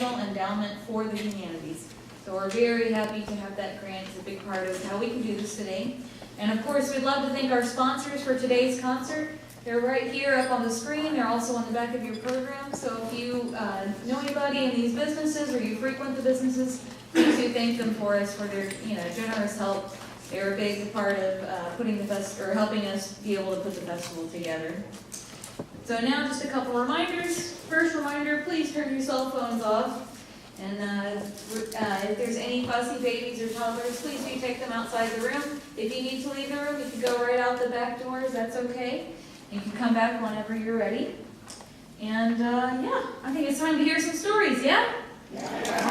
National Endowment for the Humanities. So we're very happy to have that grant. It's a big part of how we can do this today. And of course, we'd love to thank our sponsors for today's concert. They're right here up on the screen. They're also on the back of your program. So if you know anybody in these businesses or you frequent the businesses, please do thank them for us for their generous help. They're a big part of putting the helping us be able to put the festival together. So now just a couple reminders. First reminder, please turn your cell phones off. And if there's any fussy babies or toddlers, please do take them outside the room. If you need to leave the room, you can go right out the back doors. That's okay. You can come back whenever you're ready. And I think it's time to hear some stories, yeah? Yeah.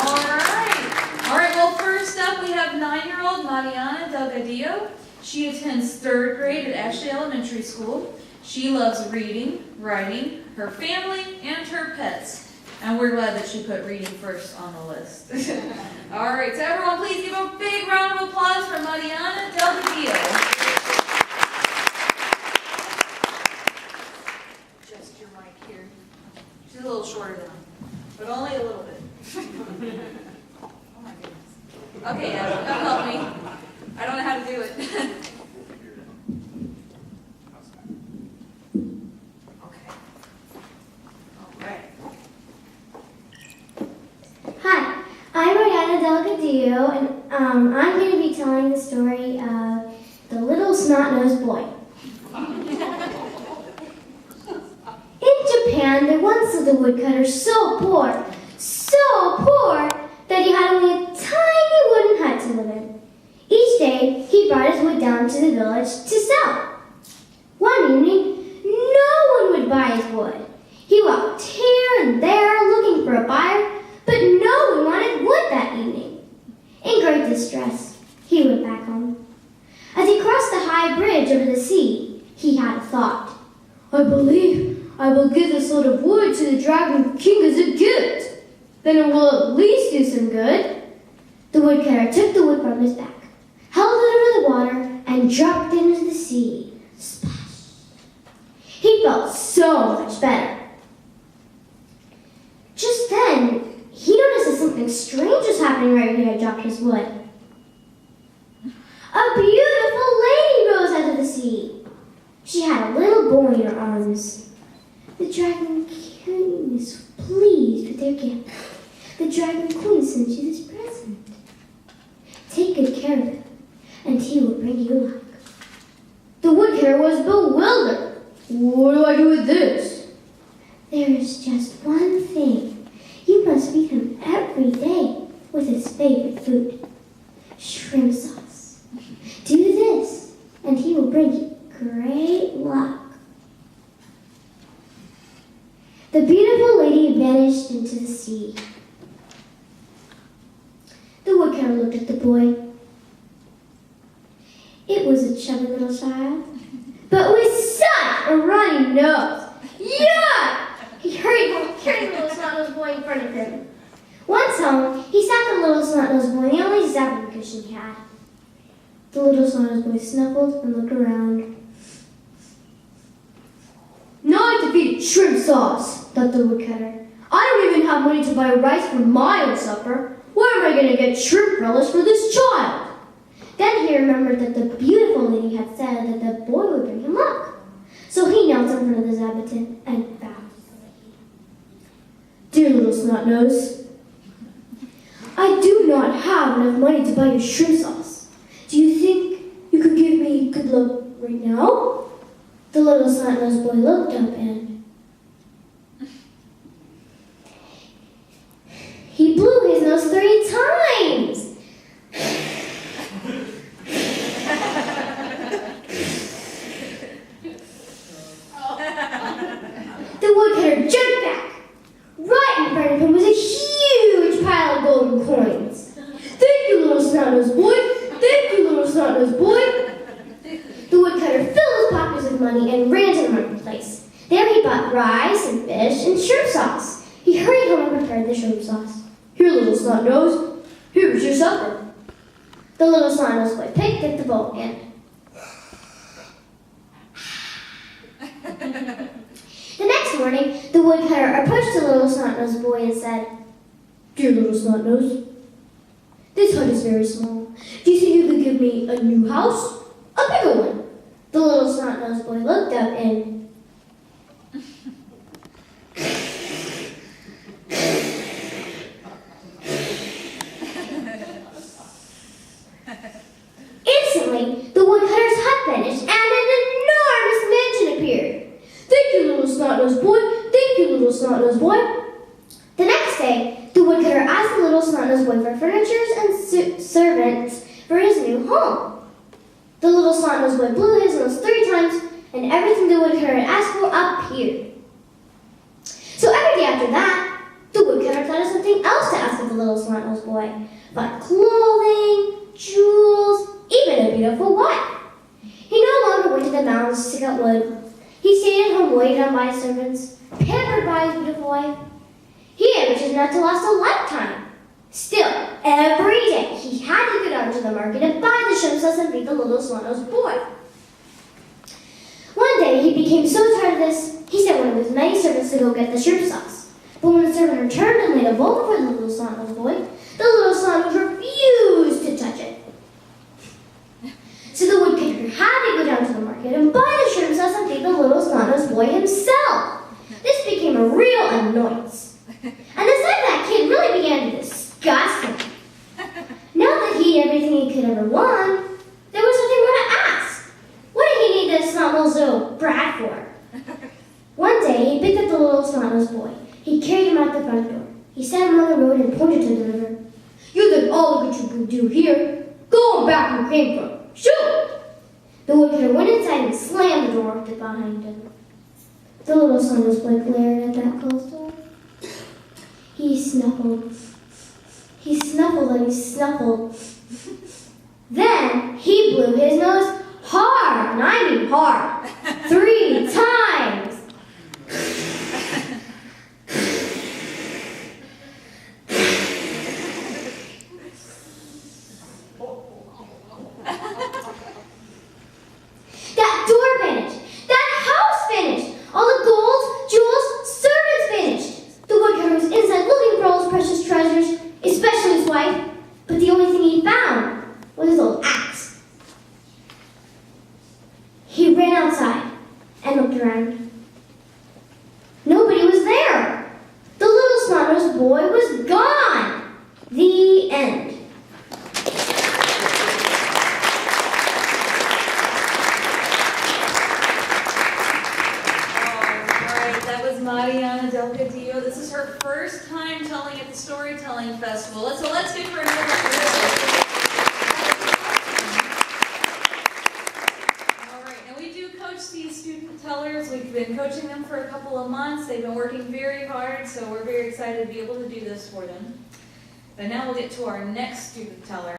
All right, well, first up we have 9-year-old Mariana Delgadillo. She attends 3rd grade at Ashley Elementary School. She loves reading, writing, her family, and her pets. And we're glad that she put reading first on the list. All right, so everyone please give a big round of applause for Mariana Delgadillo. Just your mic here. She's a little shorter than I, but only a little bit. Oh my goodness. Okay, Ashley, come help me. I don't know how to do it. Okay. All right. Hi, I'm Mariana Delgadillo, and I'm going to be telling the story of the little snot-nosed boy. In Japan, there once lived a woodcutter so poor that he had only a tiny wooden hut to live in. Each day, he brought his wood down to the village to sell. One evening, no one would buy his wood. He walked here and there looking for a buyer, but no one wanted wood that evening. In great distress, he went back home. As he crossed the high bridge over the sea, he had a thought. I believe I will give this load of wood to the Dragon King as a gift. Then it will at least do some good. The woodcutter took the wood from his back, held it under the water, and dropped it into the sea. Splash! He felt so much better. Just then, he noticed that something strange was happening right when he had dropped his wood. A beautiful lady rose out of the sea. She had a little boy in her arms. The Dragon King is pleased with their gift. The Dragon Queen sent you this present. Take good care of him, and he will bring you luck. The woodcutter was bewildered. What do I do with this? There is just one thing. You must feed him every day with his favorite food, shrimp sauce. Do this, and he will bring you great luck. The beautiful lady vanished into the sea. The woodcutter looked at the boy. It was a chubby little child, but with such a runny nose. Yuck! He hurried home, carrying the little snot-nosed boy in front of him. Once home, he sat the little snot-nosed boy on the only zapping cushion he had. The little snot-nosed boy snuffled and looked around. Now I have to feed it shrimp sauce, thought the woodcutter. I don't even have money to buy rice for my own supper. Where am I going to get shrimp relish for this child? Then he remembered that the beautiful lady had said that the boy would bring him luck. So he knelt in front of the zabuton and bowed. Dear little snot-nose, I do not have enough money to buy your shrimp sauce. Do you think you could give me good luck right now? The little snot-nosed boy looked up and he blew his nose 3 times. The woodcutter jumped back. Right in front of him was a huge pile of golden coins. Thank you, little snot-nosed boy. Thank you, little snot-nosed boy. The woodcutter filled his pockets with money and ran to the marketplace. There he bought rice and fish and shrimp sauce. He hurried home and prepared the shrimp sauce. Here, little snot-nose. Here's your supper. The little snot-nosed boy picked at the bowl and the next morning, the woodcutter approached the little snot-nosed boy and said, Dear little snot-nose, this hut is very small. Do you think you could give me a new house? A bigger one. The little snot-nosed boy looked up and instantly, the woodcutter's hut vanished and an enormous mansion appeared. Thank you, little snot-nosed boy. Thank you, little snot-nosed boy. The next day, the woodcutter asked the little snot-nosed boy for furniture and servants for his new home. The little snot-nosed boy blew his nose 3 times, and everything the woodcutter had asked for appeared. So every day after that, the woodcutter thought of something else to ask of the little snot-nosed boy. But clothing, jewels, even a beautiful wife. He no longer went to the mountains to cut wood. He stayed at home waited on by his servants, pampered by his beautiful wife. He had riches enough to last a lifetime. Still, every day he had to go down to the market and buy the shrimp sauce and feed the little snot-nosed boy. One day he became so tired of this, he sent one of his many servants to go get the shrimp sauce. But when the servant returned and laid a bowl before the little snot-nosed boy, the little snot-nose refused to touch it. So the woodcutter had to go down to the market and buy the shrimp sauce and feed the little snot-nosed boy himself. This became a real annoyance. And the sight of that kid really began to disgust him. Now that he had everything he could ever want, there was nothing more to ask. What did he need this snot-nosed little brat for? One day, he picked up the little snot-nosed boy. He carried him out the front door. He set him on the road and pointed to the river. You think all that you can do here? Go on back where you came from. Shoot! The woodcutter went inside and slammed the door behind him. The little snot-nosed boy glared at that closed door. He snuffled. He snuffled and he snuffled. Then he blew his nose hard, and I mean hard, 3 times. That door vanished. That house vanished. All the gold, jewels, servants vanished. The woodcutter was inside looking for all his precious treasures, especially his wife. But the only thing he found was his old axe. He ran outside and looked around. Nobody was there. The little snot-nosed boy was gone. The end. Mariana Delgadillo. This is her first time telling at the Storytelling Festival. So let's give her another round. All right, and we do coach these student tellers. We've been coaching them for a couple of months. They've been working very hard, so we're very excited to be able to do this for them. But now we'll get to our next student teller.